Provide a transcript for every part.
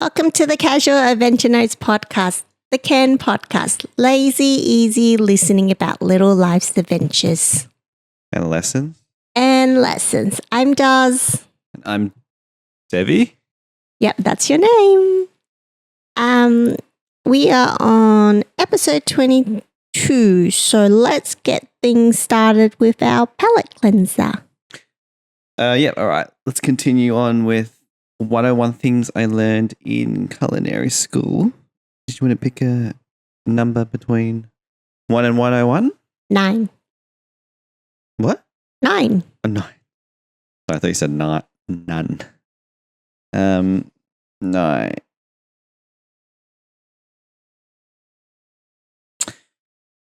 Welcome to the Casual Adventure Notes podcast, the Ken podcast. Lazy, easy listening about little life's adventures. And lessons. I'm Doz. And I'm Devy. Yep, that's your name. We are on episode 22, so let's get things started with our palate cleanser. All right. Let's continue on with 101 things I learned in culinary school. Did you want to pick a number between 1 and 101? 9. What? 9. Oh, 9. I thought you said not none. 9.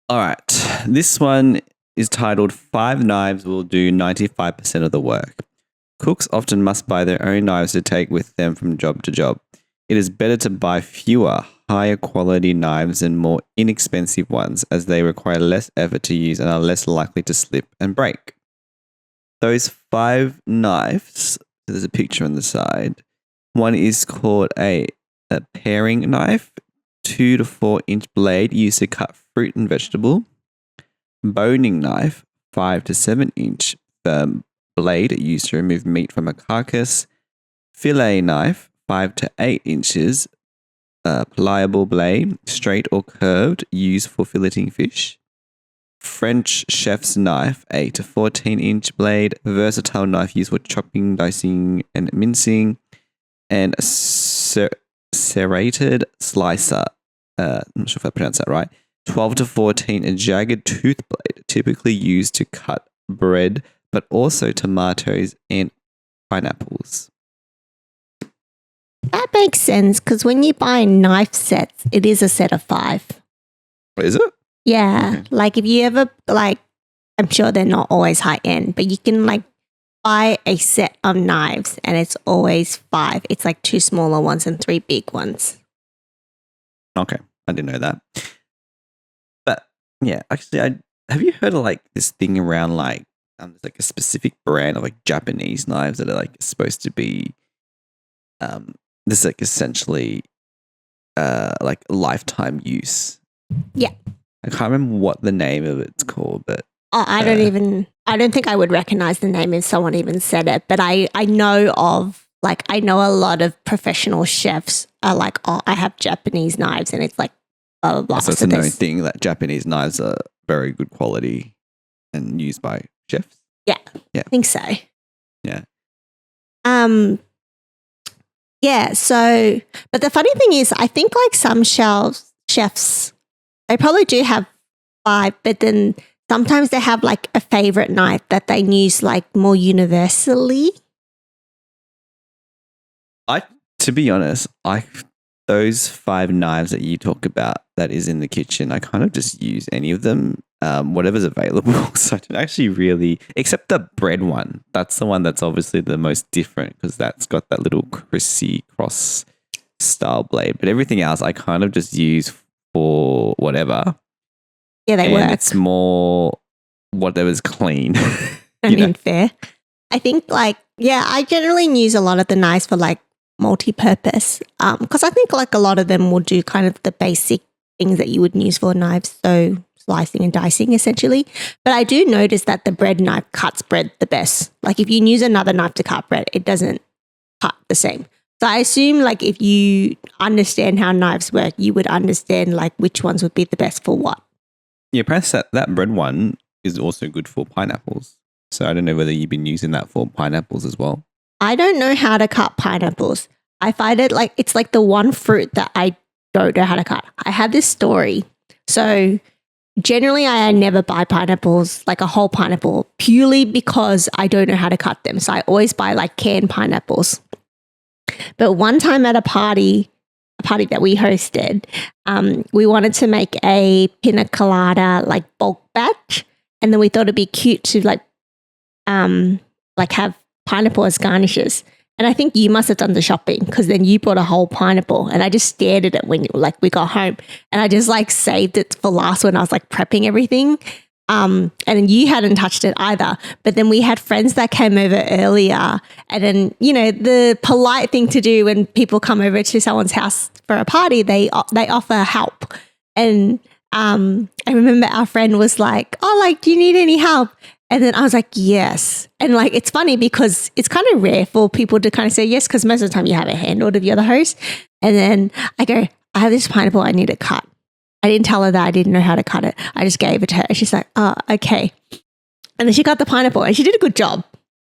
All right. This one is titled 5 Knives Will Do 95% of the Work. Cooks often must buy their own knives to take with them from job to job. It is better to buy fewer, higher quality knives and more inexpensive ones, as they require less effort to use and are less likely to slip and break. Those 5 knives, there's a picture on the side. One is called a paring knife, 2 to 4 inch blade used to cut fruit and vegetable. Boning knife, 5 to 7 inch firm blade used to remove meat from a carcass. Fillet knife, 5 to 8 inches, pliable blade, straight or curved, used for filleting fish. French chef's knife, 8 to 14 inch blade, versatile knife used for chopping, dicing, and mincing. And a serrated slicer, I'm not sure if I pronounced that right, 12 to 14, a jagged tooth blade, typically used to cut bread, but also tomatoes and pineapples. That makes sense because when you buy knife sets, it is a set of 5. Is it? Yeah. Okay. Like if you ever, I'm sure they're not always high end, but you can buy a set of knives and it's always 5. It's 2 smaller ones and 3 big ones. Okay. I didn't know that. But yeah, actually, have you heard of this thing around there's a specific brand of Japanese knives that are supposed to be this essentially lifetime use. Yeah. I can't remember what the name of it's called, but I don't think I would recognize the name if someone even said it, but I know of I know a lot of professional chefs are I have Japanese knives and it's blah, blah, blah. So it's a known thing that Japanese knives are very good quality and used by chefs. Yeah. Yeah. I think so. Yeah. Yeah, so but the funny thing is I think some chefs they probably do have 5, but then sometimes they have a favorite knife that they use more universally. To be honest, those 5 knives that you talk about that is in the kitchen, I kind of just use any of them, whatever's available. So I don't actually really, except the bread one. That's the one that's obviously the most different because that's got that little crissy cross style blade. But everything else I kind of just use for whatever. Yeah, they work. It's more whatever's clean. Fair. I think I generally use a lot of the knives for multi-purpose because I think a lot of them will do kind of the basic things that you would use for knives, so slicing and dicing essentially. But I do notice that the bread knife cuts bread the best. If you use another knife to cut bread, it doesn't cut the same. So I assume if you understand how knives work, you would understand which ones would be the best for what. Yeah, perhaps that bread one is also good for pineapples. So I don't know whether you've been using that for pineapples as well. I don't know how to cut pineapples. I find it it's the one fruit that I don't know how to cut. I have this story. So generally I never buy pineapples, a whole pineapple, purely because I don't know how to cut them. So I always buy canned pineapples. But one time at a party that we hosted, we wanted to make a pina colada bulk batch. And then we thought it'd be cute to have pineapple as garnishes. And I think you must have done the shopping because then you bought a whole pineapple and I just stared at it when we got home and I just saved it for last when I was prepping everything. and you hadn't touched it either. But then we had friends that came over earlier, and then the polite thing to do when people come over to someone's house for a party, they offer help. And I remember our friend was like, "Oh, like, do you need any help?" And then I was like, "Yes." And like, it's funny because it's kind of rare for people to kind of say yes, because most of the time you have it handled if you're the host. And then I go, "I have this pineapple, I need it cut." I didn't tell her that I didn't know how to cut it. I just gave it to her. She's like, "Oh, okay." And then she cut the pineapple and she did a good job.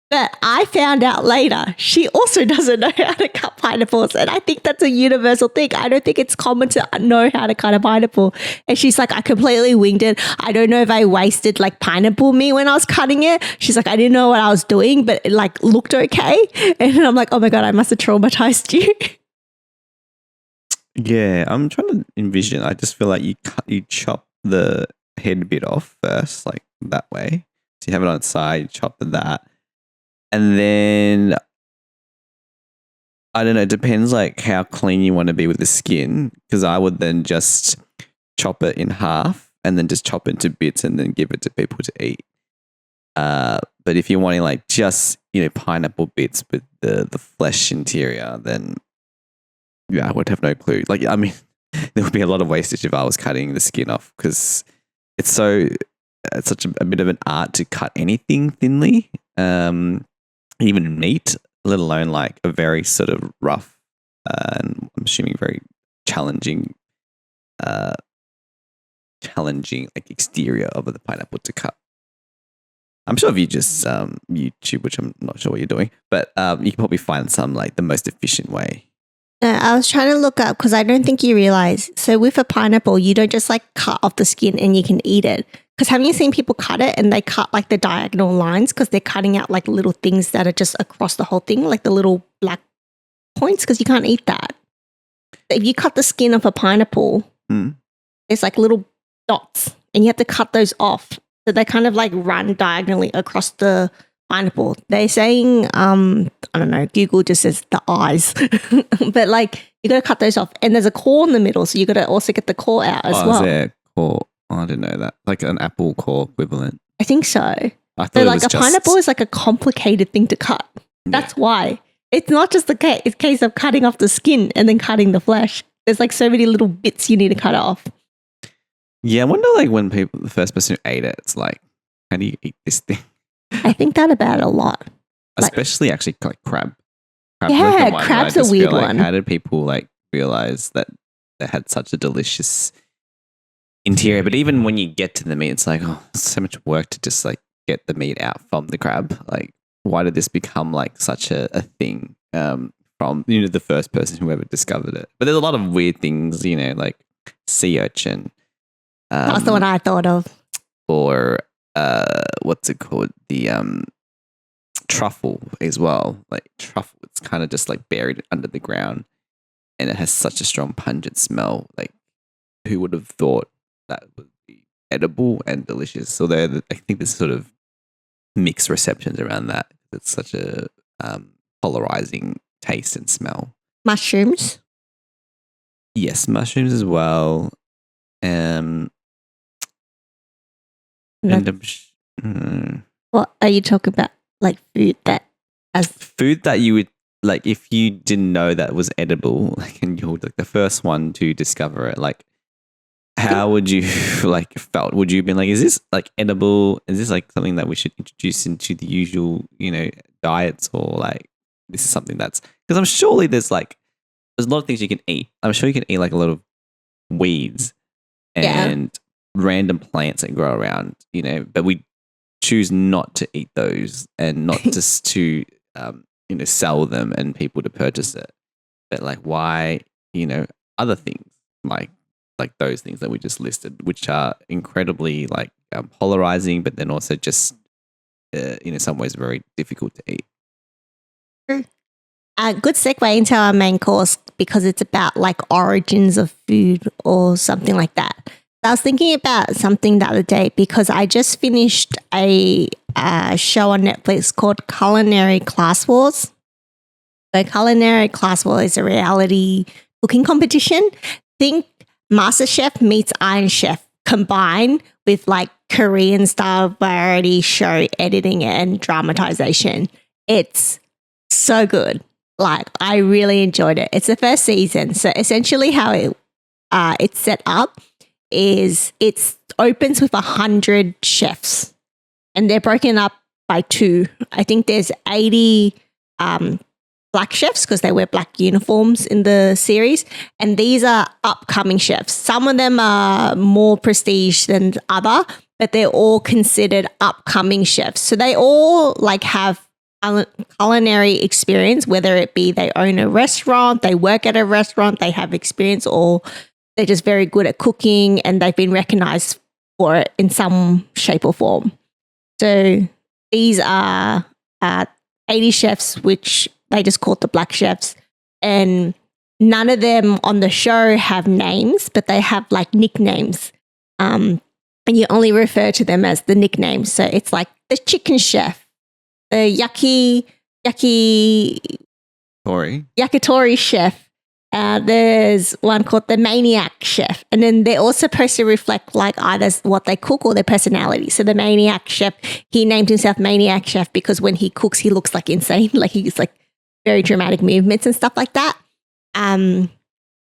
But I found out later she also doesn't know how to cut pineapples. And I think that's a universal thing. I don't think it's common to know how to cut a pineapple. And she's like, "I completely winged it. I don't know if I wasted like pineapple meat when I was cutting it." She's like, "I didn't know what I was doing, but it like looked okay." And I'm like, "Oh my God, I must have traumatized you." Yeah, I'm trying to envision. I just feel like you chop the head bit off first, like that way. So you have it on its side, you chop that. And then, I don't know, it depends like how clean you want to be with the skin, because I would then just chop it in half and then just chop it into bits and then give it to people to eat. But if you're wanting like just, pineapple bits with the flesh interior, then yeah, I would have no clue. Like, I mean, there would be a lot of wastage if I was cutting the skin off, because it's such a bit of an art to cut anything thinly, even meat, let alone like a very sort of rough and I'm assuming very challenging like exterior of the pineapple to cut. I'm sure if you just YouTube, which I'm not sure what you're doing, but you can probably find some like the most efficient way. I was trying to look up because I don't think you realize. So with a pineapple, you don't just like cut off the skin and you can eat it. Because haven't you seen people cut it and they cut like the diagonal lines because they're cutting out like little things that are just across the whole thing, like the little black points, because you can't eat that. If you cut the skin off a pineapple, there's like little dots and you have to cut those off. So they kind of like run diagonally across the pineapple. They're saying, I don't know, Google just says the eyes. But like you got to cut those off. And there's a core in the middle. So you got to also get the core out as well. Is there a core? Oh, I didn't know that. Like an apple core equivalent. I think so. I thought so like a pineapple is like a complicated thing to cut. That's why. It's not just the case of cutting off the skin and then cutting the flesh. There's like so many little bits you need to cut off. Yeah, I wonder like when the first person who ate it, it's like, how do you eat this thing? I think that about it a lot. Especially actually like crab. Yeah, crab's a weird one. How did people like realize that they had such a delicious interior? But even when you get to the meat, it's like, oh, so much work to just like get the meat out from the crab. Like, why did this become like such a thing from the first person who ever discovered it? But there's a lot of weird things, like sea urchin. That's the one I thought of. Or what's it called? The truffle as well. Like truffle, it's kind of just like buried under the ground, and it has such a strong pungent smell. Like, who would have thought that would be edible and delicious? So I think there's sort of mixed receptions around that. It's such a polarizing taste and smell. Mushrooms? Yes, mushrooms as well. What are you talking about? Like food that you would like if you didn't know that was edible, like, and you're like the first one to discover it. Like, how would you like felt? Would you have been like, is this like edible? Is this like something that we should introduce into the usual, diets, or like this is something that's, because I'm surely there's a lot of things you can eat. I'm sure you can eat like a lot of weeds and random plants that grow around, but we choose not to eat those and not just to, sell them and people to purchase it. But like, why, other things like those things that we just listed, which are incredibly like polarizing, but then also just in some ways very difficult to eat. A good segue into our main course, because it's about like origins of food or something like that. I was thinking about something the other day because I just finished a show on Netflix called Culinary Class Wars. So Culinary Class Wars is a reality cooking competition. Think MasterChef meets Iron Chef combined with like Korean style variety show editing and dramatization. It's so good. Like, I really enjoyed it. It's the first season. So essentially how it's set up is it opens with 100 chefs and they're broken up by two. I think there's 80 black chefs because they wear black uniforms in the series. And these are upcoming chefs. Some of them are more prestige than other, but they're all considered upcoming chefs. So they all like have culinary experience, whether it be they own a restaurant, they work at a restaurant, they have experience, or they're just very good at cooking and they've been recognized for it in some shape or form. So these are 80 chefs, which they just call the black chefs. And none of them on the show have names, but they have like nicknames. And you only refer to them as the nicknames. So it's like the chicken chef, the yakitori chef. There's one called the maniac chef. And then they're all supposed to reflect like either what they cook or their personality. So the maniac chef, he named himself maniac chef because when he cooks, he looks like insane. Like he's like very dramatic movements and stuff like that. And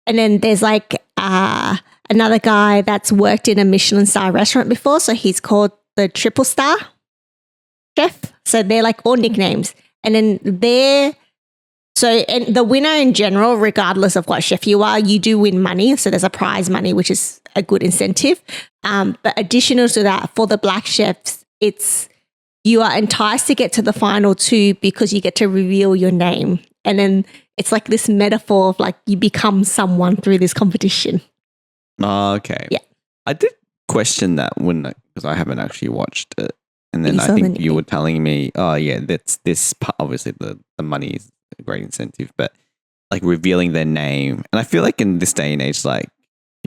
then there's like another guy that's worked in a Michelin star restaurant before. So he's called the triple star chef. So they're like all nicknames. And then and the winner in general, regardless of what chef you are, you do win money. So there's a prize money, which is a good incentive. But additional to that, for the black chefs, you are enticed to get to the final two because you get to reveal your name. And then it's like this metaphor of like you become someone through this competition. Oh, okay. Yeah. I did question that because I haven't actually watched it. And then I think you were telling me, oh yeah, that's this part. Obviously the money is a great incentive, but like revealing their name. And I feel like in this day and age, like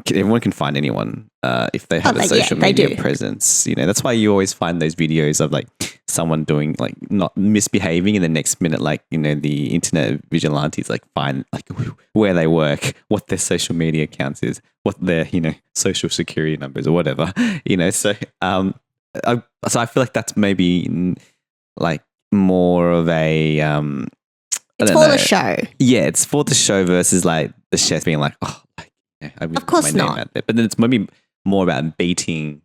everyone can find anyone if they have a social media presence. You know, that's why you always find those videos of like someone doing like not misbehaving, and the next minute, like, you know, the internet vigilantes like find like where they work, what their social media accounts is, what their, you know, social security numbers or whatever. You know, so I feel like that's maybe like more of a it's for the show. Yeah, it's for the show versus like the chef being like, oh, like, yeah, I really of course put my name out there. But then it's maybe more about beating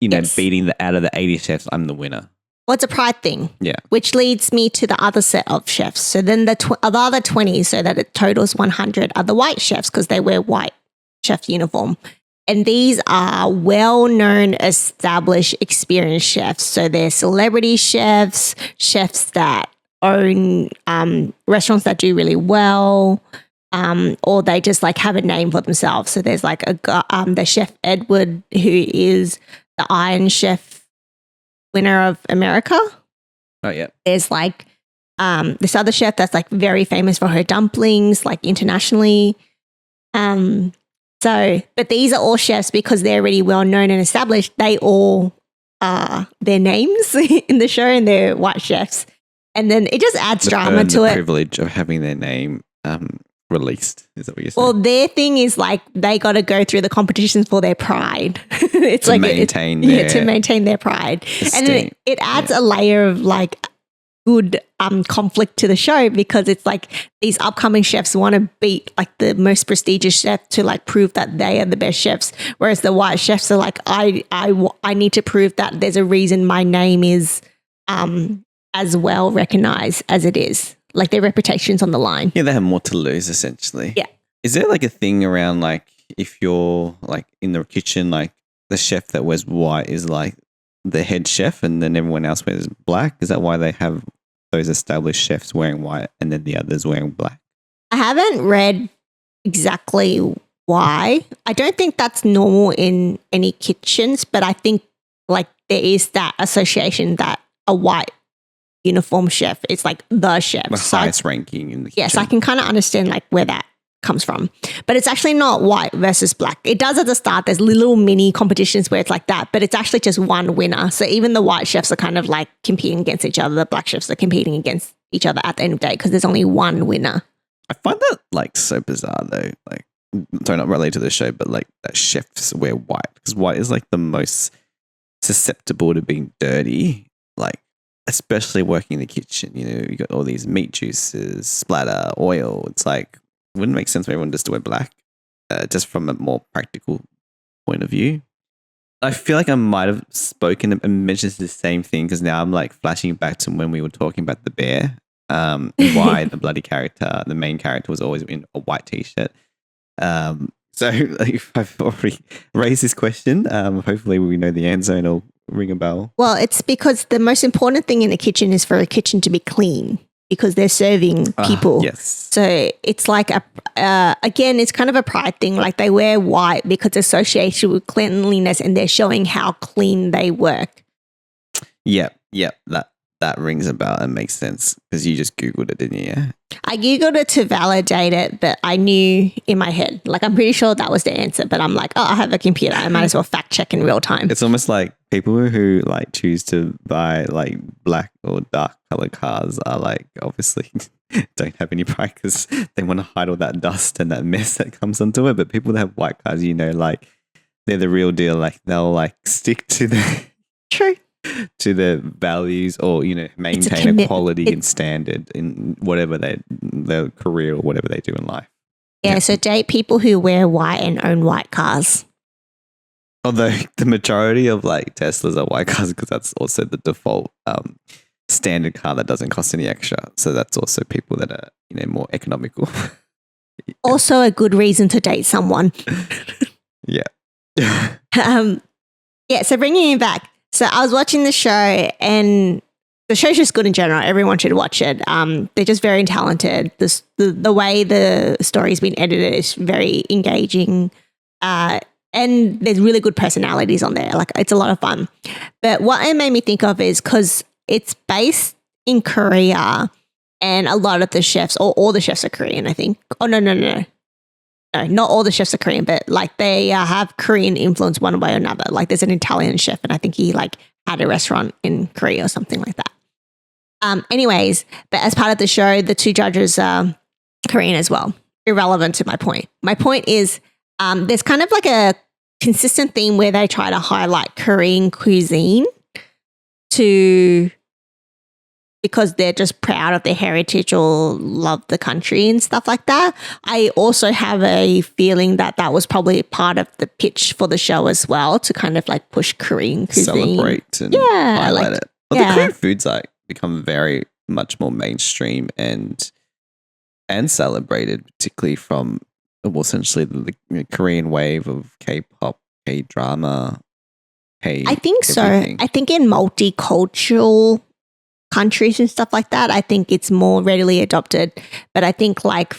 the out of the 80 chefs, I'm the winner. Well, it's a pride thing. Yeah. Which leads me to the other set of chefs. So then the other 20, so that it totals 100, are the white chefs because they wear white chef uniform. And these are well-known, established, experienced chefs. So they're celebrity chefs, chefs that own restaurants that do really well, or they just like have a name for themselves. So there's like the Chef Edward, who is the Iron Chef winner of America. Oh, yeah. There's like this other chef that's like very famous for her dumplings, like internationally. But these are all chefs because they're already well known and established. They all are their names in the show, and they're white chefs. And then it just adds drama to it. The privilege of having their name released, is that what you're saying? Well, their thing is like they got to go through the competitions for their pride. It's to like maintain to maintain their pride, and then it adds a layer of like good conflict to the show because it's like these upcoming chefs want to beat like the most prestigious chef to like prove that they are the best chefs, whereas the white chefs are like I need to prove that there's a reason my name is as well recognized as it is. Like their reputation's on the line. Yeah, they have more to lose essentially. Yeah. Is there like a thing around like if you're like in the kitchen, like the chef that wears white is like the head chef and then everyone else wears black? Is that why they have those established chefs wearing white and then the others wearing black? I haven't read exactly why. I don't think that's normal in any kitchens, but I think like there is that association that a white uniform chef is like the chef. The highest ranking in the kitchen. Yes, I can kind of understand like where that comes from. But it's actually not white versus black. It does at the start. There's little mini competitions where it's like that, but it's actually just one winner. So even the white chefs are kind of like competing against each other. The black chefs are competing against each other at the end of the day because there's only one winner. I find that like so bizarre though. Like, sorry, not related to the show, but like that chefs wear white because white is like the most susceptible to being dirty, like especially working in the kitchen. You know, you got all these meat juices, splatter, oil. It's like it wouldn't make sense for everyone just to wear black, just from a more practical point of view. I feel like I might have spoken and mentioned the same thing because now I'm like flashing back to when we were talking about the bear, and why the bloody character, the main character, was always in a white t-shirt. So like, I've already raised this question. Hopefully we know the answer and it'll ring a bell. Well, it's because the most important thing in a kitchen is for a kitchen to be clean because they're serving people. Yes. So it's like again, it's kind of a pride thing. Like they wear white because it's associated with cleanliness and they're showing how clean they work. Yep. That rings a bell and makes sense because you just Googled it, didn't you? Yeah. I Googled it to validate it, but I knew in my head, like I'm pretty sure that was the answer, but I'm like, oh, I have a computer. I might as well fact check in real time. It's almost like people who like choose to buy like black or dark color cars are like obviously don't have any pride because they want to hide all that dust and that mess that comes onto it. But people that have white cars, you know, like they're the real deal. Like they'll like stick to the True. to their values or, you know, maintain a quality and standard in whatever their career or whatever they do in life. Yeah, so date people who wear white and own white cars. Although the majority of like Teslas are white cars because that's also the default standard car that doesn't cost any extra. So that's also people that are, you know, more economical. Also a good reason to date someone. Yeah. Yeah, so bringing it back. So I was watching the show and the show's just good in general. Everyone should watch it. They're just very talented. The way the story's been edited is very engaging. And there's really good personalities on there. Like it's a lot of fun. But what it made me think of is because it's based in Korea and a lot of the chefs, or all the chefs are Korean, I think. Oh, no. No, not all the chefs are Korean, but like they have Korean influence one way or another. Like there's an Italian chef and I think he like had a restaurant in Korea or something like that. Anyways, but as part of the show, the two judges are Korean as well. Irrelevant to my point. My point is there's kind of like a consistent theme where they try to highlight Korean cuisine because they're just proud of their heritage or love the country and stuff like that. I also have a feeling that was probably part of the pitch for the show as well, to kind of like push Korean cuisine. Celebrate and highlight it. Well, the Korean food's like become very much more mainstream and celebrated, particularly from essentially the Korean wave of K-pop, K-drama, I think everything. so. I think in multicultural countries and stuff like that, I think it's more readily adopted. But I think like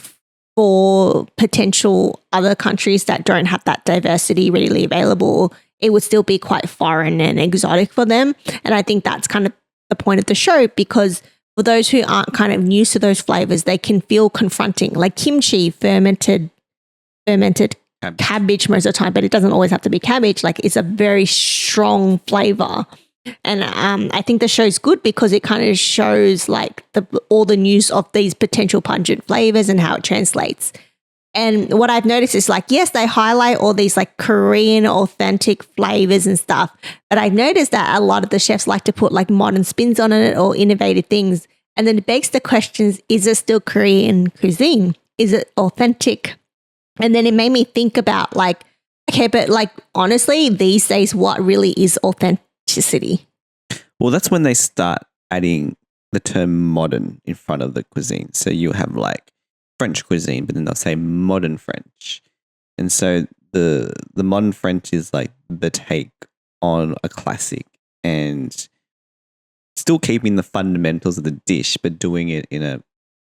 for potential other countries that don't have that diversity readily available, it would still be quite foreign and exotic for them. And I think that's kind of the point of the show, because for those who aren't kind of used to those flavors, they can feel confronting. Like kimchi, fermented cabbage most of the time, but it doesn't always have to be cabbage. Like it's a very strong flavor. And I think the show's good because it kind of shows like all the news of these potential pungent flavors and how it translates. And what I've noticed is like, yes, they highlight all these like Korean authentic flavors and stuff, but I've noticed that a lot of the chefs like to put like modern spins on it or innovative things. And then it begs the questions, is it still Korean cuisine? Is it authentic? And then it made me think about like, okay, but like honestly, these days, what really is authenticity? Well, that's when they start adding the term modern in front of the cuisine. So you have like French cuisine, but then they'll say modern French. And so the modern French is like the take on a classic and still keeping the fundamentals of the dish, but doing it in a,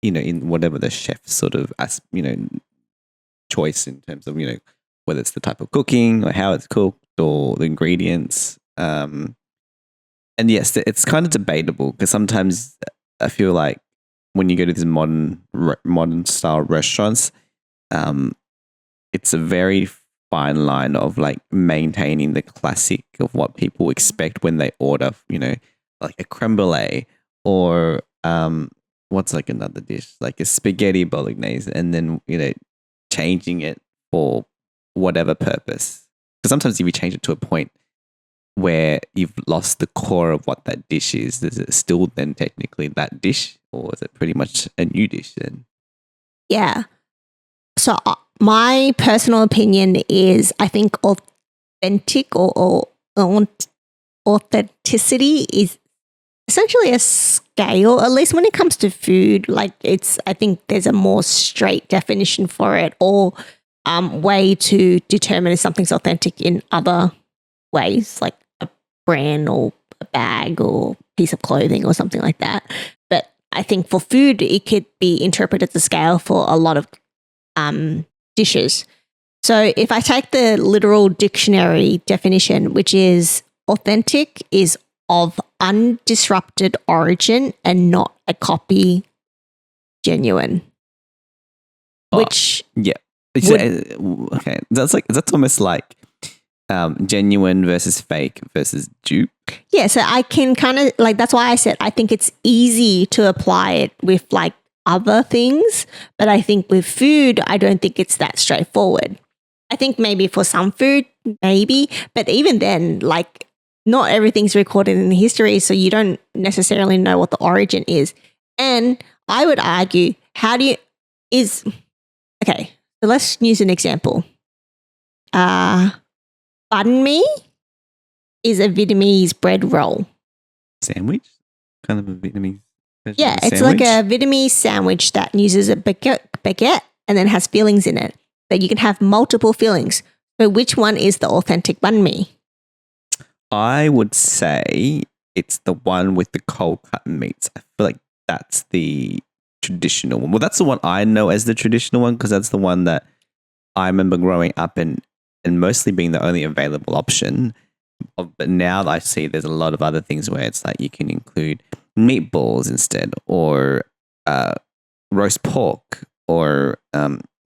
in whatever the chef's sort of, choice in terms of, whether it's the type of cooking or how it's cooked or the ingredients. And yes, it's kind of debatable because sometimes I feel like when you go to these modern style restaurants, it's a very fine line of like maintaining the classic of what people expect when they order, like a creme brulee or what's like another dish, like a spaghetti bolognese, and then changing it for whatever purpose. Because sometimes if you change it to a point where you've lost the core of what that dish is? Is it still then technically that dish, or is it pretty much a new dish then? Yeah. So my personal opinion is I think authentic or authenticity is essentially a scale, at least when it comes to food. Like I think there's a more straight definition for it, or way to determine if something's authentic in other ways, like a brand or a bag or piece of clothing or something like that. But I think for food, it could be interpreted as a scale for a lot of dishes. So if I take the literal dictionary definition, which is authentic is of undisrupted origin and not a copy, genuine. Which yeah, okay, that's almost like genuine versus fake versus dupe. Yeah, so I can kind of like, that's why I said I think it's easy to apply it with like other things, but I think with food, I don't think it's that straightforward. I think maybe for some food, maybe, but even then, like not everything's recorded in history, so you don't necessarily know what the origin is. And I would argue, okay, so let's use an example. Banh mi is a Vietnamese bread roll. Sandwich? Kind of a Vietnamese version Yeah, of a it's sandwich? like a Vietnamese sandwich that uses a baguette and then has fillings in it. That you can have multiple fillings. So which one is the authentic banh mi? I would say it's the one with the cold cut meats. I feel like that's the traditional one. Well, that's the one I know as the traditional one because that's the one that I remember growing up and mostly being the only available option. But now I see there's a lot of other things where it's like you can include meatballs instead, or roast pork, or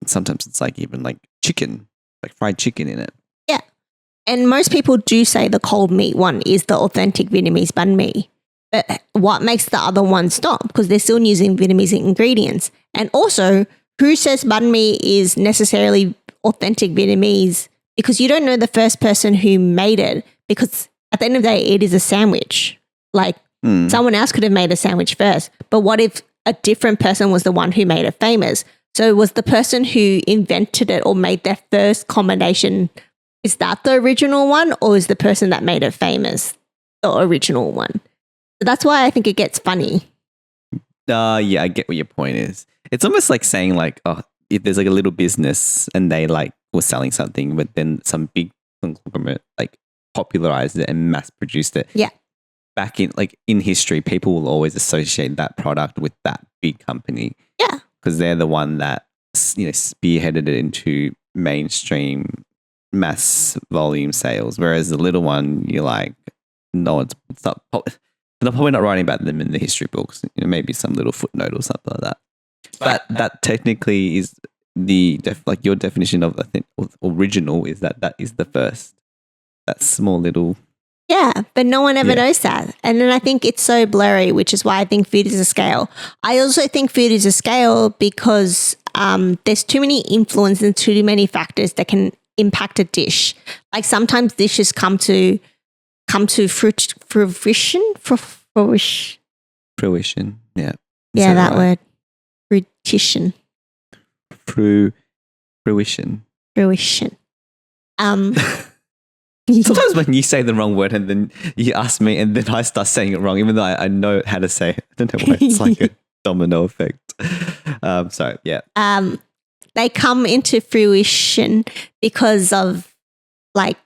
sometimes it's like even like chicken, like fried chicken in it. Yeah. And most people do say the cold meat one is the authentic Vietnamese banh mi. But what makes the other one stop? Because they're still using Vietnamese ingredients. And also, who says banh mi is necessarily authentic Vietnamese? Because you don't know the first person who made it. Because at the end of the day, it is a sandwich. Like someone else could have made a sandwich first. But what if a different person was the one who made it famous? So was the person who invented it or made their first combination, is that the original one, or is the person that made it famous the original one? So that's why I think it gets funny. Yeah, I get what your point is. It's almost like saying like, oh, if there's like a little business and they like were selling something, but then some big conglomerate like popularized it and mass produced it. Yeah. Back in history, people will always associate that product with that big company. Yeah. Because they're the one that, spearheaded it into mainstream mass volume sales. Whereas the little one, you're like, no, they're probably not writing about them in the history books. Maybe some little footnote or something like that. But that technically is like your definition of, I think, original is that is the first. That small little. Yeah, but no one ever knows that. And then I think it's so blurry, which is why I think food is a scale. I also think food is a scale because there's too many influences and too many factors that can impact a dish. Like sometimes dishes come to fruition. Fruition, yeah. Yeah, that right? Word. Fruition. Fruition. Sometimes when you say the wrong word and then you ask me and then I start saying it wrong, even though I know how to say it. I don't know why it's like a domino effect. Sorry, yeah. They come into fruition because of like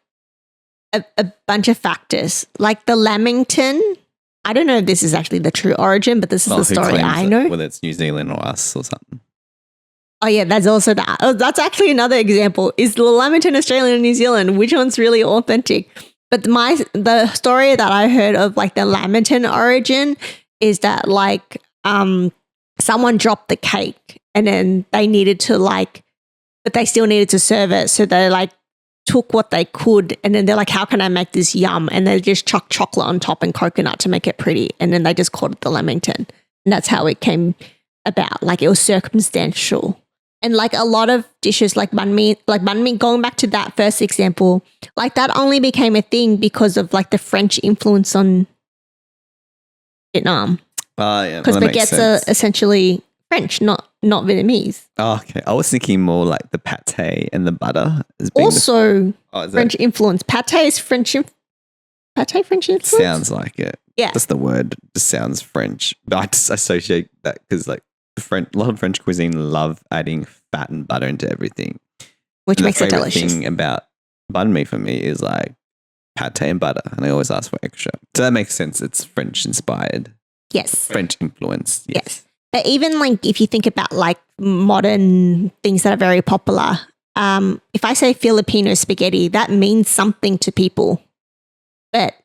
a bunch of factors. Like the Lamington, I don't know if this is actually the true origin, but this is the story I know. Whether it's New Zealand or us or something. Oh yeah, that's also that. Oh, that's actually another example. Is the Lamington Australia and New Zealand? Which one's really authentic? But the story that I heard of like the Lamington origin is that like someone dropped the cake and then they needed to but they still needed to serve it, so they like took what they could and then they're like, how can I make this yum? And they just chucked chocolate on top and coconut to make it pretty, and then they just called it the Lamington, and that's how it came about. Like it was circumstantial. And like a lot of dishes like banh mi, going back to that first example, like that only became a thing because of like the French influence on Vietnam. Yeah. Because that makes baguettes are sense. essentially French, not Vietnamese. Oh, okay. I was thinking more like the pate and the butter as being Also, is French influence. Pate is French. Pate French influence. Sounds like it. Yeah. Just the word just sounds French. But I just associate that because like a lot of French cuisine love adding fat and butter into everything. Which makes it delicious. The thing about banh mi for me is like pate and butter, and I always ask for extra. So that makes sense. It's French inspired. Yes. French influence. Yes. But even like if you think about like modern things that are very popular, if I say Filipino spaghetti, that means something to people. But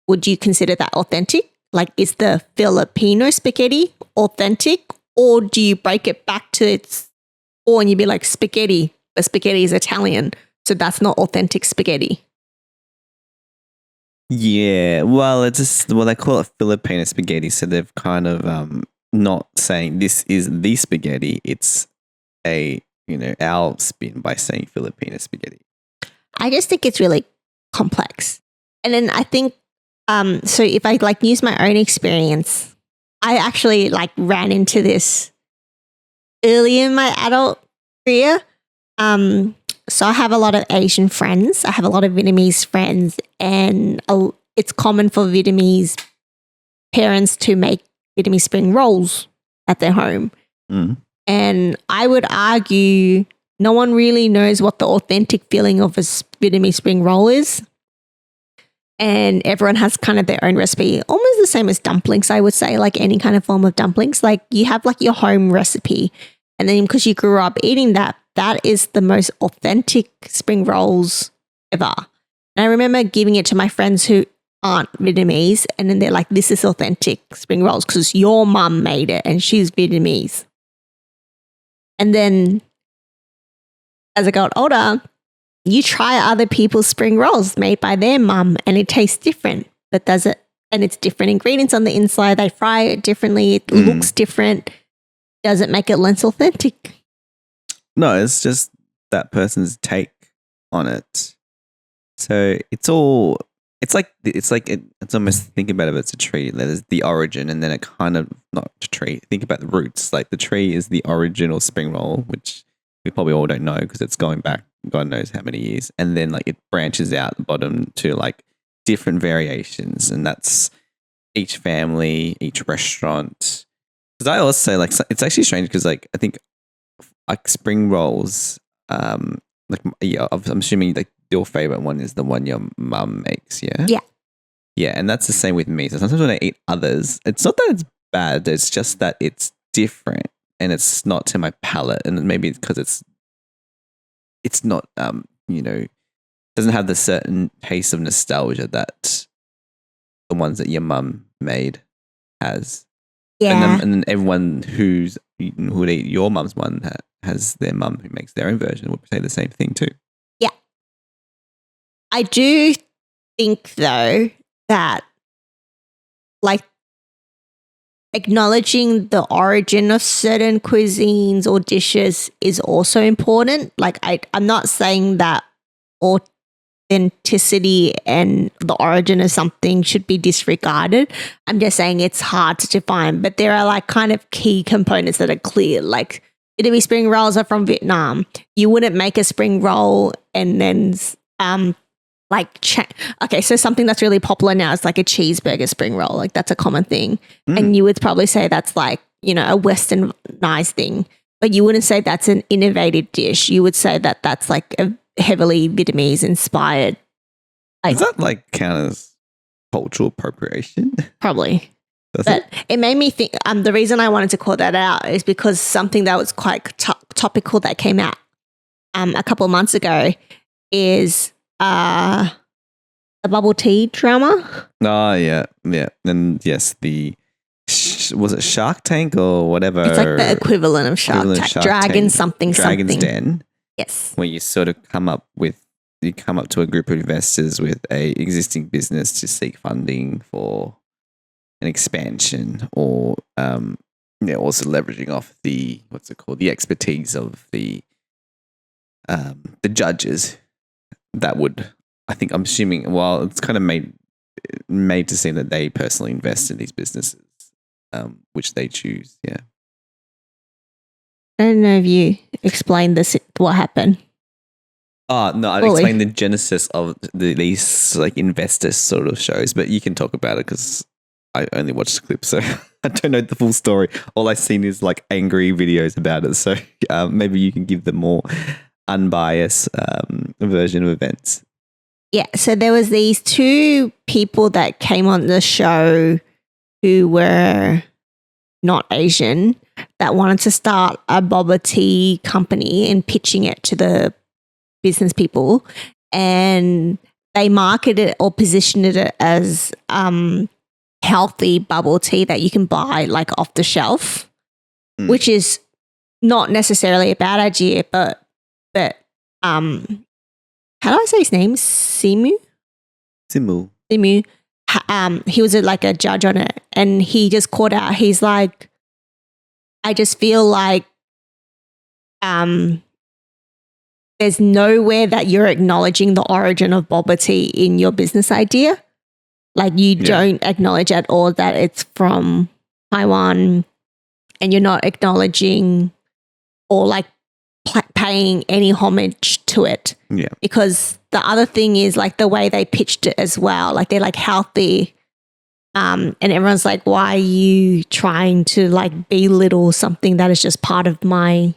would you consider that authentic? Like, is the Filipino spaghetti authentic, or do you break it back to its core and you'd be like spaghetti, but spaghetti is Italian, so that's not authentic spaghetti? Yeah, well, they call it Filipino spaghetti, so they've kind of not saying this is the spaghetti. It's our spin by saying Filipino spaghetti. I just think it's really complex, and then I think so. If I like use my own experience, I actually like ran into this early in my adult career. So I have a lot of Asian friends. I have a lot of Vietnamese friends, and it's common for Vietnamese parents to make Vietnamese spring rolls at their home. Mm. And I would argue no one really knows what the authentic feeling of a Vietnamese spring roll is. And everyone has kind of their own recipe, almost the same as dumplings, I would say, like any kind of form of dumplings. Like you have like your home recipe. And then because you grew up eating that, that is the most authentic spring rolls ever. And I remember giving it to my friends who aren't Vietnamese. And then they're like, this is authentic spring rolls because your mum made it and she's Vietnamese. And then as I got older, you try other people's spring rolls made by their mum and it tastes different. But does it? And it's different ingredients on the inside. They fry it differently. It looks different. Does it make it less authentic? No, it's just that person's take on it. So it's almost think about it. It's a tree. There's the origin, and then it kind of not a tree. Think about the roots. Like the tree is the original spring roll, which we probably all don't know because it's going back God knows how many years, and then like it branches out the bottom to like different variations, and that's each family, each restaurant. Because I also say like it's actually strange because like I think like spring rolls, I'm assuming like your favorite one is the one your mum makes, yeah? Yeah, and that's the same with me. So sometimes when I eat others, it's not that it's bad, it's just that it's different and it's not to my palate, and maybe because it's not doesn't have the certain taste of nostalgia that the ones that your mum made has. Yeah. And then everyone who would eat your mum's one has their mum who makes their own version would say the same thing too. Yeah. I do think though that like acknowledging the origin of certain cuisines or dishes is also important. Like I'm not saying that authenticity and the origin of something should be disregarded. I'm just saying it's hard to define, but there are like kind of key components that are clear. Like Vietnamese spring rolls are from Vietnam. You wouldn't make a spring roll and then okay, so something that's really popular now is like a cheeseburger spring roll. Like that's a common thing. And you would probably say that's like, a westernized thing, but you wouldn't say that's an innovative dish. You would say that that's like a heavily Vietnamese inspired. Does that like count as cultural appropriation? Probably. It made me think, the reason I wanted to call that out is because something that was quite topical that came out a couple of months ago is the bubble tea drama. Oh, yeah. And yes, was it Shark Tank or whatever? It's like the equivalent of Shark Tank. Dragon's Den. Yes. Where you sort of come up to a group of investors with a existing business to seek funding for an expansion or also leveraging off the the expertise of the judges. That would, I think, I'm assuming. Well, it's kind of made to seem that they personally invest in these businesses, which they choose. Yeah. I don't know if you explained this. What happened? Oh no, I'd Fully. explain the genesis of these like investor sort of shows, but you can talk about it because I only watched the clip, so I don't know the full story. All I've seen is like angry videos about it, so maybe you can give the more unbiased version of events. Yeah, so there was these two people that came on the show who were not Asian that wanted to start a boba tea company and pitching it to the business people, and they marketed it or positioned it as healthy bubble tea that you can buy like off the shelf, which is not necessarily a bad idea, but how do I say his name? Simu. He was like a judge on it, and he just called out. He's like, I just feel like there's nowhere that you're acknowledging the origin of boba tea in your business idea. Like you don't acknowledge at all that it's from Taiwan, and you're not acknowledging or like paying any homage to it. Yeah. Because the other thing is like the way they pitched it as well. Like they're like healthy. And everyone's like, why are you trying to like belittle something that is just part of my,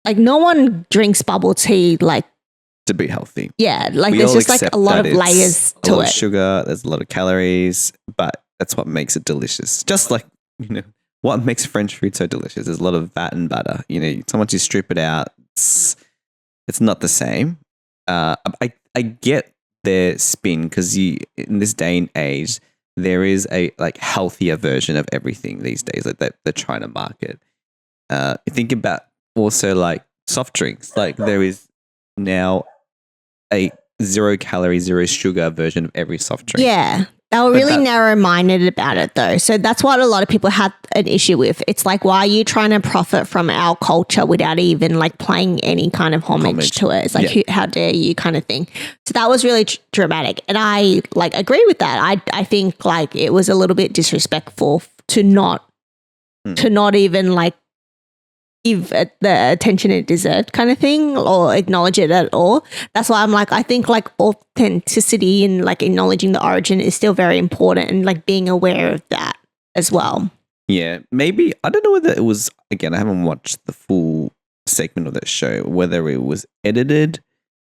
like no one drinks bubble tea like to be healthy. Yeah. Like there's just like a lot of layers to it. A lot of sugar, there's a lot of calories, but that's what makes it delicious. Just like, what makes French food so delicious? There's a lot of fat and butter. Once you strip it out, it's not the same. I get their spin because in this day and age, there is a like healthier version of everything these days that they're trying to market. You think about also like soft drinks. Like there is now a 0 calorie, 0 sugar version of every soft drink. Yeah. They were really narrow-minded about it though. So that's what a lot of people had an issue with. It's like, why are you trying to profit from our culture without even like playing any kind of homage to it? It's like, how dare you kind of thing. So that was really dramatic. And I like agree with that. I think like it was a little bit disrespectful to not even like give it the attention it deserved kind of thing or acknowledge it at all. That's why I'm like, I think like authenticity and like acknowledging the origin is still very important and like being aware of that as well. Yeah, maybe, I don't know whether it was, again, I haven't watched the full segment of that show, whether it was edited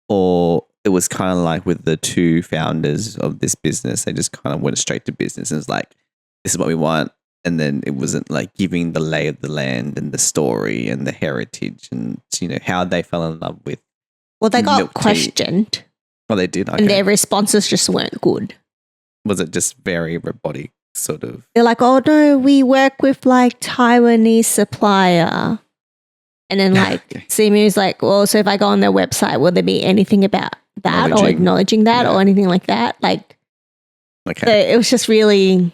or it was kind of like with the two founders of this business, they just kind of went straight to business and it's like, this is what we want. And then it wasn't like giving the lay of the land and the story and the heritage and, how they fell in love with. Well, they got questioned. Oh, they did? Okay. And their responses just weren't good. Was it just very robotic sort of? They're like, oh no, we work with like Taiwanese supplier. And then like Simu's like, well, so if I go on their website, will there be anything about that or acknowledging that or anything like that? Like, so it was just really...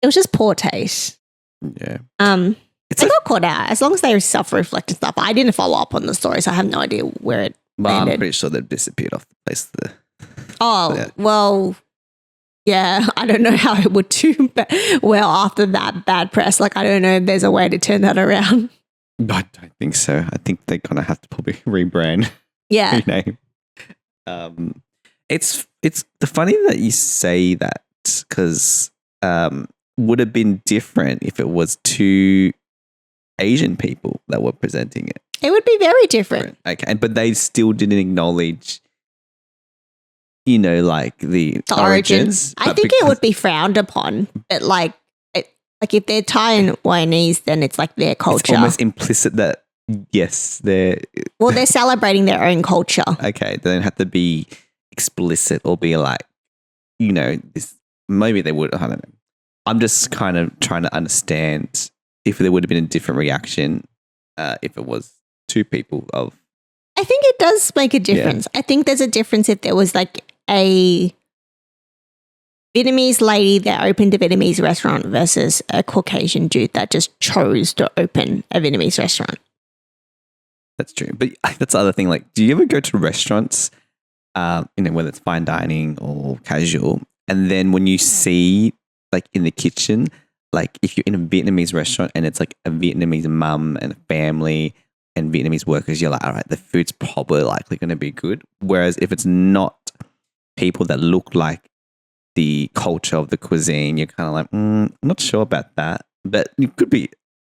It was just poor taste. Yeah. They got caught out. As long as they self-reflect and stuff. I didn't follow up on the story, so I have no idea where it landed. I'm pretty sure they've disappeared off the place. Well, yeah. I don't know how it would do well after that bad press. Like, I don't know if there's a way to turn that around. I don't think so. I think they're going to have to probably rebrand. Yeah. Rename. It's the funny that you say that because... would have been different if it was two Asian people that were presenting it. It would be very different. Okay, but they still didn't acknowledge, like the origins. I think it would be frowned upon, but like if they're Taiwanese, then it's like their culture. It's almost implicit that yes, they're celebrating their own culture. Okay, they don't have to be explicit or be like, this. Maybe they would. I don't know. I'm just kind of trying to understand if there would have been a different reaction if it was two people of. I think it does make a difference. Yeah. I think there's a difference if there was like a Vietnamese lady that opened a Vietnamese restaurant versus a Caucasian dude that just chose to open a Vietnamese restaurant. That's true. But that's the other thing. Like, do you ever go to restaurants, whether it's fine dining or casual, and then when you see, like, in the kitchen, like, if you're in a Vietnamese restaurant and it's like a Vietnamese mum and a family and Vietnamese workers, you're like, all right, the food's probably likely going to be good. Whereas if it's not people that look like the culture of the cuisine, you're kind of like, I'm not sure about that. But it could be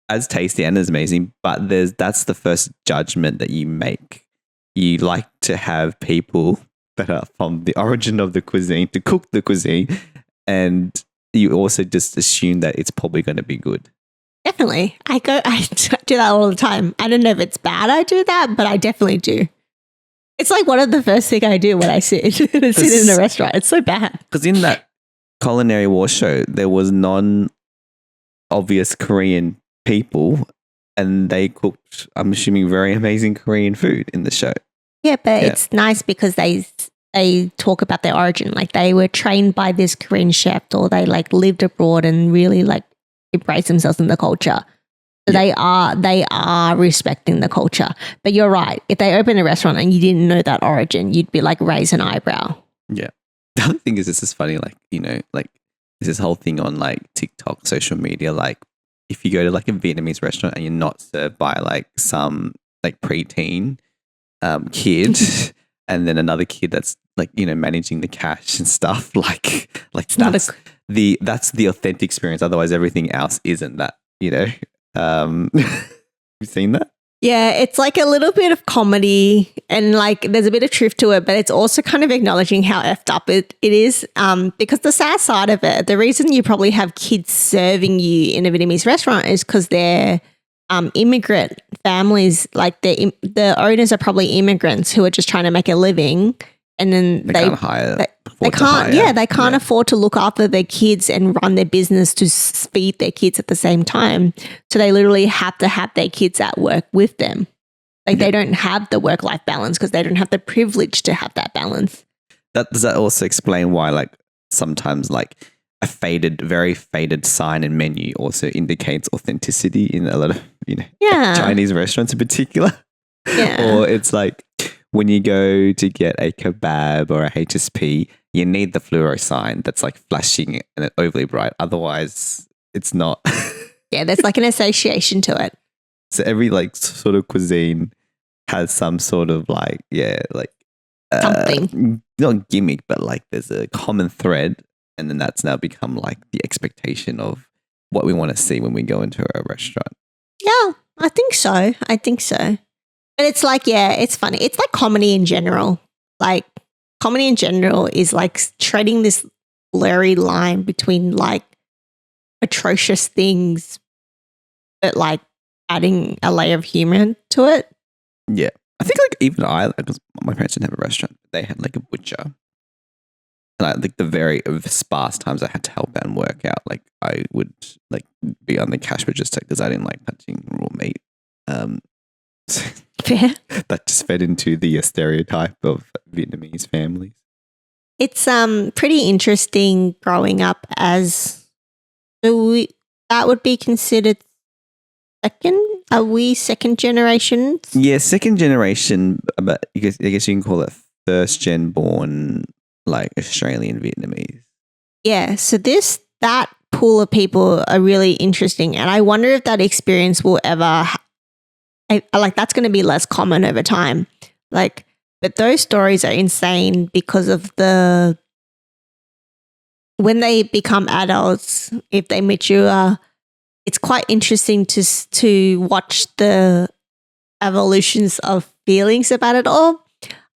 as tasty and as amazing, but that's the first judgment that you make. You like to have people that are from the origin of the cuisine to cook the cuisine, and you also just assume that it's probably going to be good. Definitely. I do that all the time. I don't know if it's bad I do that, but I definitely do. It's like one of the first things I do when I sit in a restaurant. It's so bad. Because in that Culinary War show, there was non-obvious Korean people, and they cooked, I'm assuming, very amazing Korean food in the show. Yeah, but it's nice because they talk about their origin. Like, they were trained by this Korean chef, or they like lived abroad and really like embrace themselves in the culture. So they are respecting the culture. But you're right. If they open a restaurant and you didn't know that origin, you'd be like, raise an eyebrow. Yeah. The other thing is, this is funny, like, like there's this whole thing on like TikTok, social media, like if you go to like a Vietnamese restaurant and you're not served by like some like preteen kid and then another kid that's like, managing the cash and stuff, like that's the authentic experience. Otherwise everything else isn't that, have you seen that? Yeah, it's like a little bit of comedy and like there's a bit of truth to it, but it's also kind of acknowledging how effed up it is. Because the sad side of it, the reason you probably have kids serving you in a Vietnamese restaurant is because they're immigrant families. Like the owners are probably immigrants who are just trying to make a living, and then they can't hire. They can't afford to look after their kids and run their business to feed their kids at the same time. So they literally have to have their kids at work with them. Like they don't have the work-life balance because they don't have the privilege to have that balance. Does that also explain why, like, sometimes like a very faded sign and menu also indicates authenticity in a lot of, Chinese restaurants in particular? Yeah. Or it's like when you go to get a kebab or a HSP, you need the fluoro sign that's like flashing and overly bright. Otherwise, it's not. Yeah, there's like an association to it. So every like sort of cuisine has some sort of like, something. Not gimmick, but like there's a common thread, and then that's now become like the expectation of what we want to see when we go into a restaurant. Yeah, I think so. But it's like, it's funny. It's like comedy in general. Like comedy in general is like treading this blurry line between like atrocious things, but like adding a layer of humor to it. Yeah. I think like even because my parents didn't have a restaurant, they had like a butcher. And I think the very sparse times I had to help out and work out, like I would like be on the cash register because I didn't like touching raw meat. Fair. That just fed into the stereotype of Vietnamese families. It's pretty interesting growing up as that would be considered second. Are we second generation? Yeah, second generation, but I guess you can call it first gen born like Australian Vietnamese. Yeah, so that pool of people are really interesting, and I wonder if that experience will ever. That's going to be less common over time. Like, but those stories are insane because of when they become adults, if they mature, it's quite interesting to watch the evolutions of feelings about it all.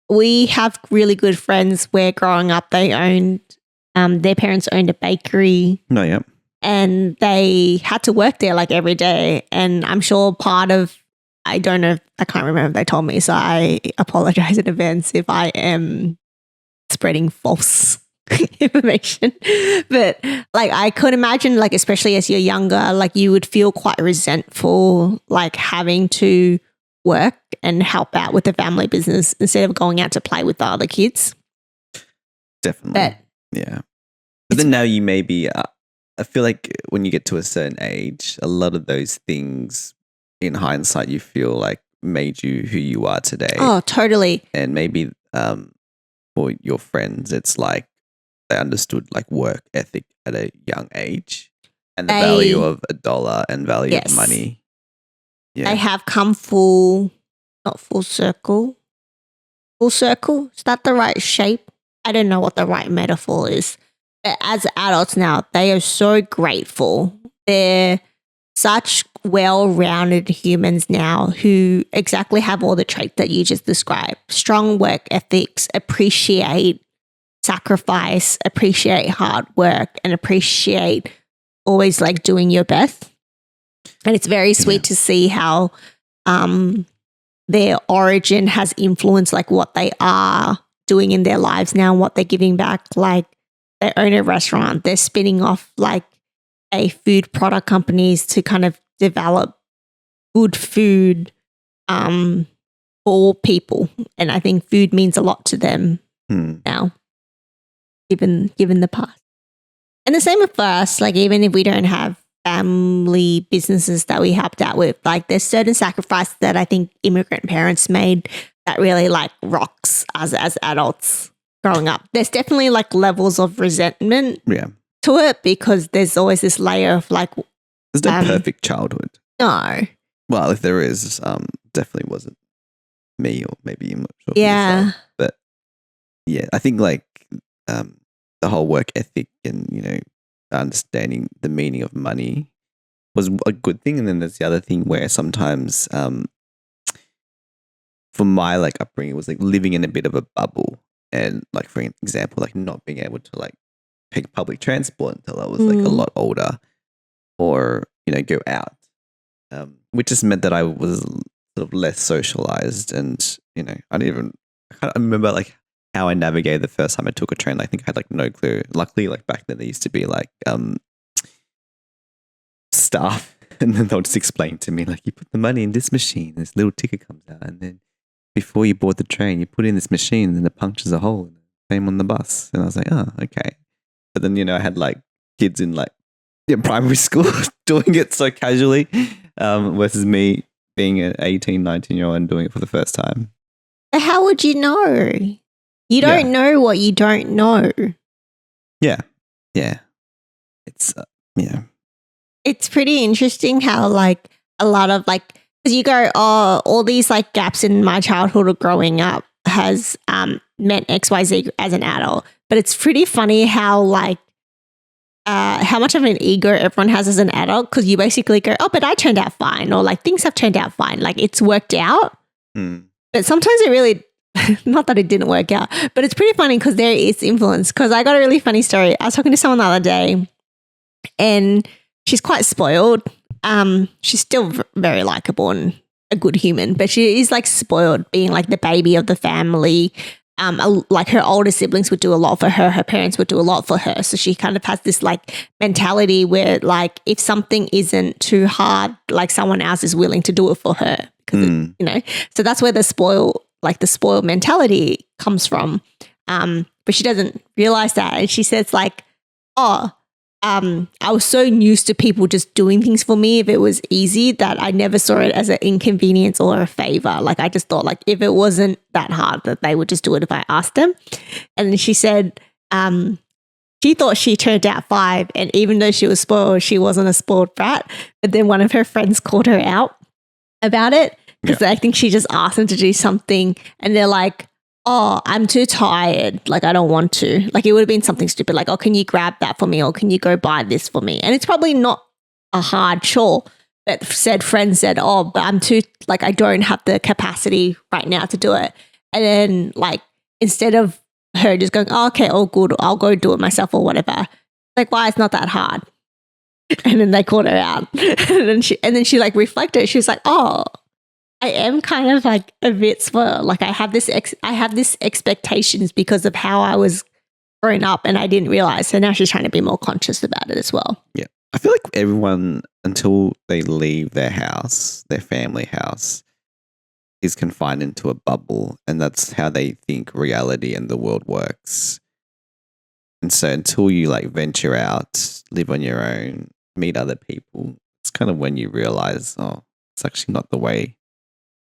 We have really good friends where growing up they owned, their parents owned a bakery. No, yeah. And they had to work there like every day. And I'm sure I don't know, I can't remember if they told me, so I apologize in advance if I am spreading false information. But like I could imagine, like especially as you're younger, like you would feel quite resentful, like having to work and help out with the family business instead of going out to play with the other kids. Definitely. Yeah. But then now you may be, I feel like when you get to a certain age, a lot of those things in hindsight, you feel like made you who you are today. Oh, totally. And maybe for your friends, it's like they understood like work ethic at a young age and the value of $1 and value of money. Yeah. They have come not full circle. Full circle? Is that the right shape? I don't know what the right metaphor is. But as adults now, they are so grateful. They're such well-rounded humans now who exactly have all the traits that you just described. Strong work ethics, appreciate sacrifice, appreciate hard work, and appreciate always like doing your best. And it's very sweet to see how their origin has influenced like what they are doing in their lives now and what they're giving back. Like they own a restaurant, they're spinning off like a food product companies to kind of develop good food for people. And I think food means a lot to them now, given the past. And the same for us, like even if we don't have family businesses that we helped out with, like there's certain sacrifices that I think immigrant parents made that really like rocks us as adults growing up. There's definitely like levels of resentment to it because there's always this layer of like... There's no perfect childhood. No. Well, if there is, definitely wasn't me or maybe I'm not sure. Yeah. Yourself. But yeah, I think like the whole work ethic and, you know, understanding the meaning of money was a good thing. And then there's the other thing where sometimes for my like upbringing, it was like living in a bit of a bubble. And like, for example, like not being able to like take public transport until I was like a lot older or, you know, go out, which just meant that I was sort of less socialized. And, you know, I can't remember like how I navigated the first time I took a train. I think I had like no clue. Luckily, like back then there used to be like staff and then they'll just explain to me like you put the money in this machine, this little ticket comes out and then before you board the train, you put in this machine and it punctures a hole. Same on the bus. And I was like, oh, okay. But then, you know, I had like kids in like primary school doing it so casually versus me being an 18, 19-year-old and doing it for the first time. How would you know? You don't know what you don't know. Yeah. Yeah. It's, It's pretty interesting how like a lot of like, because you go, oh, all these like gaps in my childhood or growing up has meant XYZ as an adult. But it's pretty funny how like, how much of an ego everyone has as an adult because you basically go, oh, but I turned out fine or like things have turned out fine. Like it's worked out. But sometimes it really, not that it didn't work out, but it's pretty funny because there is influence. Because I got a really funny story. I was talking to someone the other day and she's quite spoiled. She's still very likable and a good human, but she is like spoiled being like the baby of the family. Like her older siblings would do a lot for her. Her parents would do a lot for her. So she kind of has this like mentality where like if something isn't too hard, like someone else is willing to do it for her. Because you know, so that's where the spoiled mentality comes from. But she doesn't realize that. And she says like, oh, I was so used to people just doing things for me if it was easy that I never saw it as an inconvenience or a favor. Like I just thought like if it wasn't that hard that they would just do it if I asked them. And then she said she thought she turned out 5 and even though she was spoiled, she wasn't a spoiled brat. But then one of her friends called her out about it because I think she just asked them to do something and they're like, oh, I'm too tired. Like, I don't want to. Like, it would have been something stupid. Like, oh, can you grab that for me? Or can you go buy this for me? And it's probably not a hard chore. But friend said, oh, but I'm too, like, I don't have the capacity right now to do it. And then, like, instead of her just going, oh, okay, all good. I'll go do it myself or whatever. Like, why? It's not that hard. And then they called her out. and then she like reflected. She was like, oh, I am kind of like a bit spoiled. Like I have this expectations because of how I was growing up and I didn't realize. So now she's trying to be more conscious about it as well. Yeah. I feel like everyone, until they leave their house, their family house, is confined into a bubble and that's how they think reality and the world works. And so until you like venture out, live on your own, meet other people, it's kind of when you realize, oh, it's actually not the way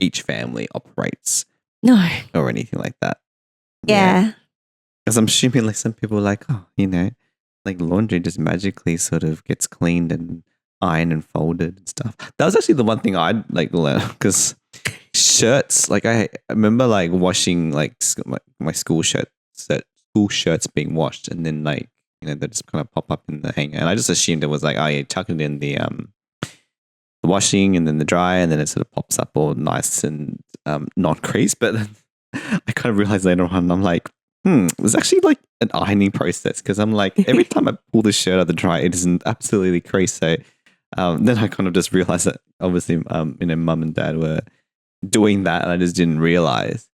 each family operates No. or anything like that. Yeah. Because I'm assuming like some people are like, oh, like laundry just magically sort of gets cleaned and ironed and folded and stuff. That was actually the one thing I'd like learn because shirts, like I remember like washing like my school shirts being washed and then like, they just kind of pop up in the hanger. And I just assumed it was like, oh, you chuck it in the washing and then the dryer and then it sort of pops up all nice and not creased. But then I kind of realized later on, I'm like, it was actually like an ironing process because I'm like, every time I pull the shirt out of the dryer, it isn't absolutely creased. So then I kind of just realized that obviously, mum and dad were doing that and I just didn't realize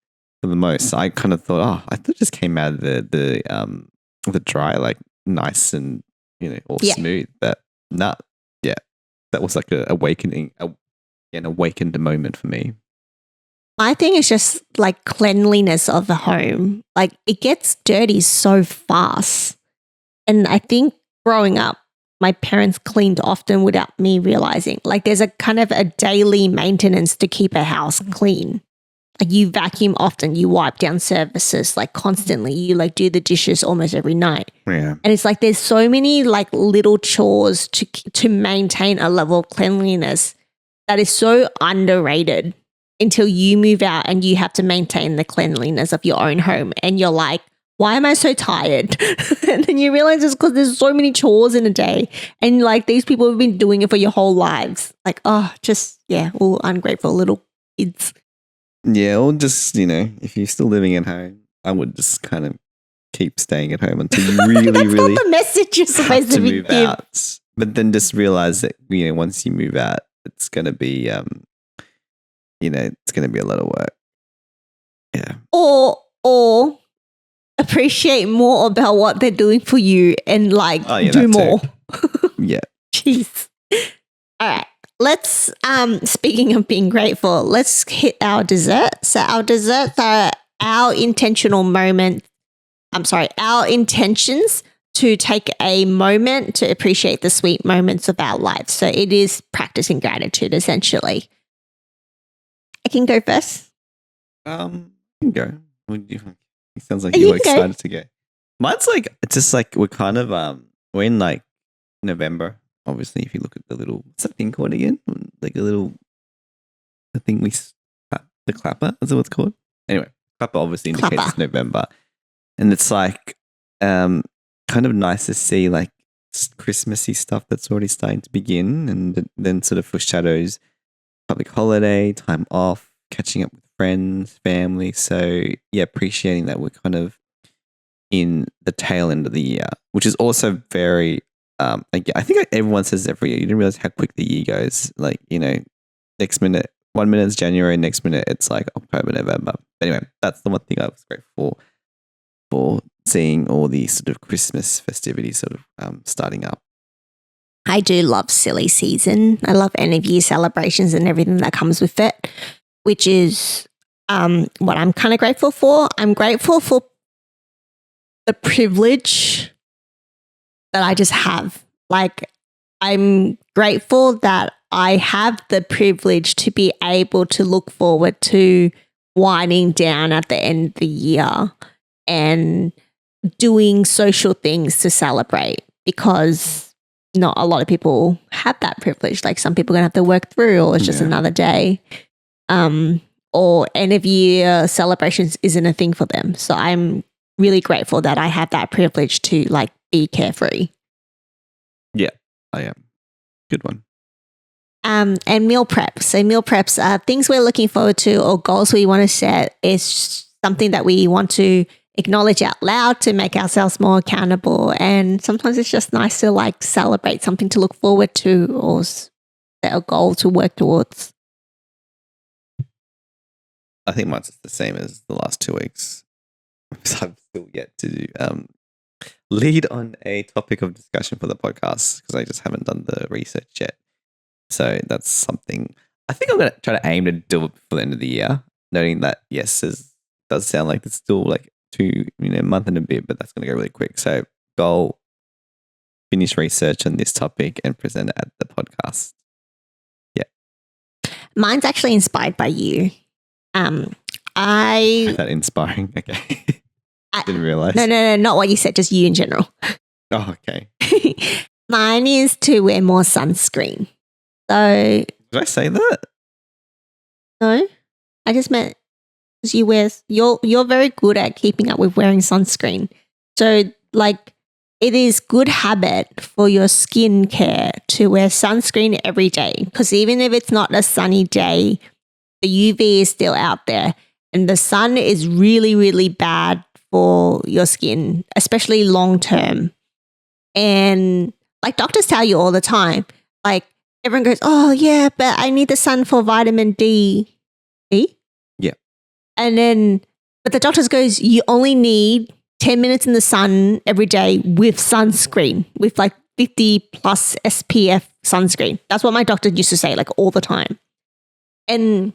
for the most. So I kind of thought, I thought it just came out of the dryer like nice and, all smooth. But no, that was like an awakened moment for me. My thing is just like cleanliness of the home. Like it gets dirty so fast. And I think growing up, my parents cleaned often without me realizing. Like there's a kind of a daily maintenance to keep a house clean. Like you vacuum often, you wipe down surfaces like constantly. You like do the dishes almost every night. Yeah. And it's like there's so many like little chores to maintain a level of cleanliness that is so underrated until you move out and you have to maintain the cleanliness of your own home. And you're like, why am I so tired? And then you realize it's because there's so many chores in a day. And like these people have been doing it for your whole lives. Like, all ungrateful little kids. Yeah, or just, if you're still living at home, I would just kind of keep staying at home until you really, That's really not the message you're supposed to move give. out. But then just realize that, once you move out, it's going to be, it's going to be a lot of work. Yeah. Or appreciate more about what they're doing for you and like do more. Yeah. Jeez. All right. Let's, speaking of being grateful, let's hit our dessert. So our desserts are our intentions to take a moment to appreciate the sweet moments of our life. So it is practicing gratitude, essentially. I can go first. You can go. It sounds like you're excited to go. Mine's like, it's just like we're kind of, we're in like November. Obviously, if you look at the little, what's that thing called again? Like the thing the clapper, is that what it's called? Anyway, clapper obviously indicates it's November. And it's like kind of nice to see like Christmassy stuff that's already starting to begin and then sort of foreshadows public holiday, time off, catching up with friends, family. So yeah, appreciating that we're kind of in the tail end of the year, which is also very I think everyone says every year. You didn't realize how quick the year goes. Like, next minute, 1 minute is January, next minute it's like October, November. Anyway, that's the one thing I was grateful for seeing all these sort of Christmas festivities sort of starting up. I do love silly season. I love end of year celebrations and everything that comes with it, which is what I'm kind of grateful for. I'm grateful for the privilege that I just have. Like, I'm grateful that I have the privilege to be able to look forward to winding down at the end of the year and doing social things to celebrate, because not a lot of people have that privilege. Like some people are going to have to work through, or it's just another day. Or end of year celebrations isn't a thing for them. So I'm really grateful that I have that privilege to like be carefree. Yeah, I am. Good one. And meal preps. So meal preps are things we're looking forward to or goals we want to set. Is something that we want to acknowledge out loud to make ourselves more accountable. And sometimes it's just nice to like celebrate something to look forward to or set a goal to work towards. I think mine's the same as the last 2 weeks. I've still yet to lead on a topic of discussion for the podcast because I just haven't done the research yet. So that's something I think I'm going to try to aim to do it before the end of the year, noting that, yes, it does sound like it's still like a month and a bit, but that's going to go really quick. So goal, finish research on this topic and present it at the podcast. Mine's actually inspired by you. Is that inspiring? Okay. Didn't realize. No, not what you said, just you in general. Oh, okay. Mine is to wear more sunscreen. So, Did I say that? no, I just meant because you're very good at keeping up with wearing sunscreen. So, like, it is good habit for your skin care to wear sunscreen every day because even if it's not a sunny day, the UV is still out there and the sun is really, really bad for your skin, especially long term. And like doctors tell you all the time, like everyone goes, oh yeah, but I need the sun for vitamin D. Yeah. And then, but the doctors goes, you only need 10 minutes in the sun every day with sunscreen, with like 50 plus SPF sunscreen. That's what my doctor used to say like all the time. And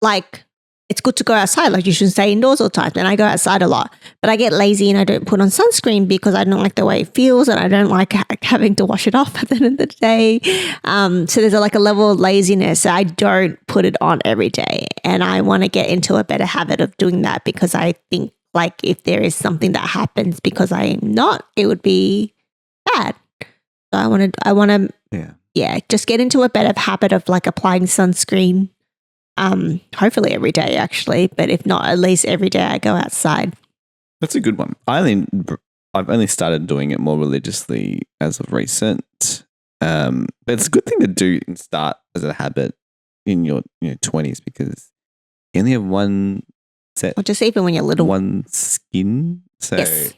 like it's good to go outside. Like you shouldn't stay indoors all the time. And I go outside a lot, but I get lazy and I don't put on sunscreen because I don't like the way it feels and I don't like having to wash it off at the end of the day. So there's like a level of laziness. So I don't put it on every day. And I want to get into a better habit of doing that because I think like if there is something that happens because I am not, it would be bad. So I want to, just get into a better habit of like applying sunscreen. Hopefully every day actually, but if not, at least every day I go outside. That's a good one. I've only started doing it more religiously as of recent. But it's a good thing to do and start as a habit in your 20s because you only have one set. Or just even when you're little. One skin. So, yes.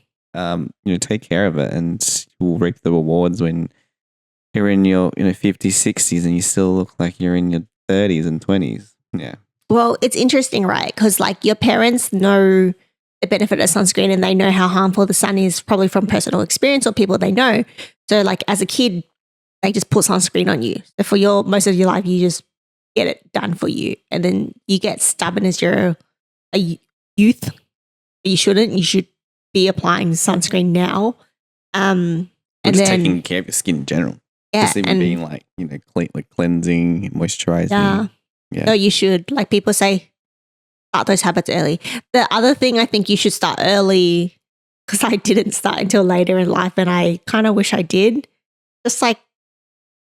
Take care of it and you'll reap the rewards when you're in your 50s, 60s and you still look like you're in your 30s and 20s. Yeah. Well, it's interesting, right? Because like your parents know the benefit of sunscreen and they know how harmful the sun is probably from personal experience or people they know. So like as a kid, they just put sunscreen on you. So for most of your life, you just get it done for you. And then you get stubborn as you're a youth. You shouldn't. You should be applying sunscreen now. And just then taking care of your skin in general. Yeah. Just even being like, cleansing, moisturizing. Yeah. Yeah. No, you should. Like people say, start those habits early. The other thing I think you should start early, because I didn't start until later in life and I kind of wish I did, just like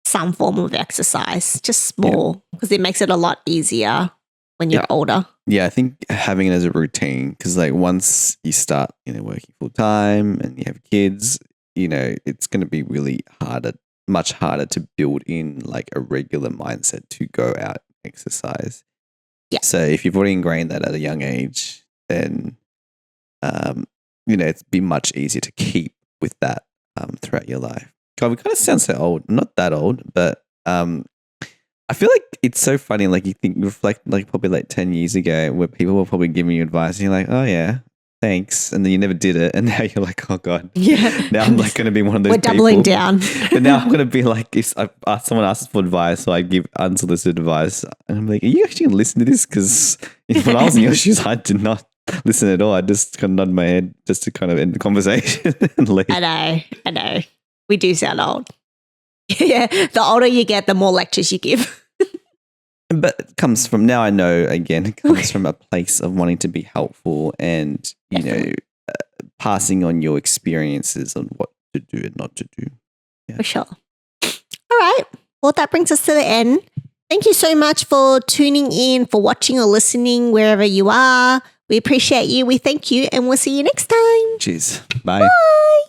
some form of exercise, just small, because it makes it a lot easier when you're older. Yeah, I think having it as a routine, because like once you start, working full time and you have kids, it's going to be really much harder to build in like a regular mindset to go out and exercise. Yeah. So if you've already ingrained that at a young age, then, it's be much easier to keep with that throughout your life. God, we kind of sound so old. I'm not that old, but I feel like it's so funny. Like reflect like probably like 10 years ago where people were probably giving you advice and you're like, oh yeah, thanks. And then you never did it. And now you're like, oh God. Yeah. Now I'm like going to be one of those We're doubling people. down. But now I'm going to be like, if someone asks for advice or I give unsolicited advice, and I'm like, are you actually going to listen to this? Because when I was in your shoes, I did not listen at all. I just kind of nod my head just to kind of end the conversation and leave. I know. We do sound old. Yeah. The older you get, the more lectures you give. But it comes from, now I know, again, it comes from a place of wanting to be helpful and, passing on your experiences on what to do and not to do. Yeah. For sure. All right. Well, that brings us to the end. Thank you so much for tuning in, for watching or listening wherever you are. We appreciate you. We thank you and we'll see you next time. Cheers. Bye. Bye.